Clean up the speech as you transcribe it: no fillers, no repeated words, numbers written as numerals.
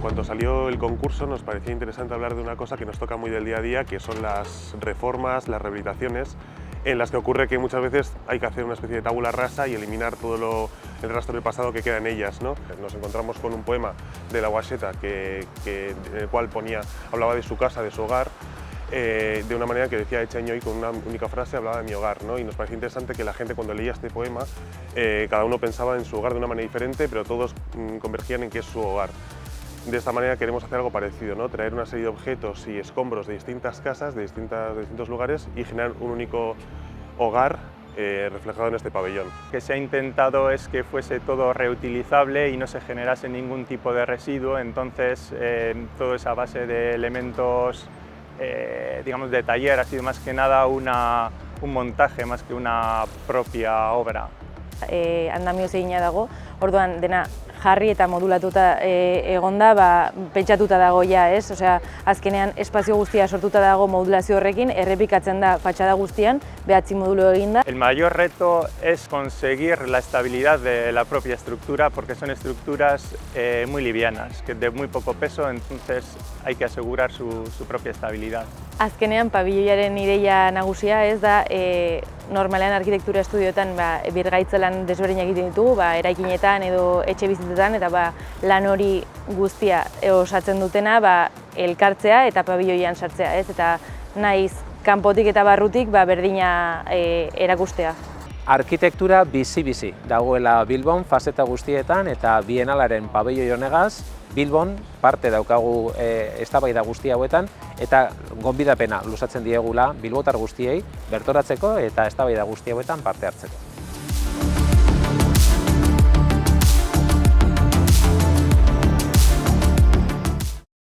cuanto salió el concurso nos parecía interesante hablar de una cosa que nos toca muy del día a día, que son las reformas, las rehabilitaciones, en las que ocurre que muchas veces hay que hacer una especie de tabula rasa y eliminar todo el rastro del pasado que queda en ellas, ¿no? Nos encontramos con un poema de La Guaxeta en el cual hablaba de su casa, de su hogar, de una manera que decía Echañoy, con una única frase hablaba de mi hogar, ¿no? Y nos parecía interesante que la gente, cuando leía este poema, cada uno pensaba en su hogar de una manera diferente, pero todos convergían en que es su hogar. De esta manera queremos hacer algo parecido, ¿no? Traer una serie de objetos y escombros de distintas casas, de distintos lugares, y generar un único hogar reflejado en este pabellón. Lo que se ha intentado es que fuese todo reutilizable y no se generase ningún tipo de residuo, entonces todo esa base de elementos digamos de taller ha sido más que nada un montaje más que una propia obra. Andamioz egina dago, orduan dena jarri eta modulatuta egonda, pentsatuta dago ja, ez? Osea, azkenean espazio guztia sortuta dago modulazio horrekin, errepikatzen da fatxada guztian, 9 modulu eginda. El mayor reto es conseguir la estabilidad de la propia estructura, porque son estructuras muy livianas, de muy poco peso, entonces hay que asegurar su propia estabilidad. Azkenean pabilloiaren ideia nagusia ez da, normalean arkitektura estudioetan birgaitze lan desberdinak egiten ditugu, eraikinetan edo etxe bizitzetan, eta lan hori guztia osatzen dutena elkartzea eta pabilloian sartzea, ez? Eta naiz kanpotik eta barrutik berdina erakustea. Arkitektura bizi-bizi dagoela Bilbon fazeta guztietan, eta Bienalaren pabelloi honegaz Bilbon parte daukagu eztabaida guzti hauetan, eta gonbidapena luzatzen diegula bilbotar guztiei bertoratzeko eta eztabaida guzti hauetan parte hartzeko.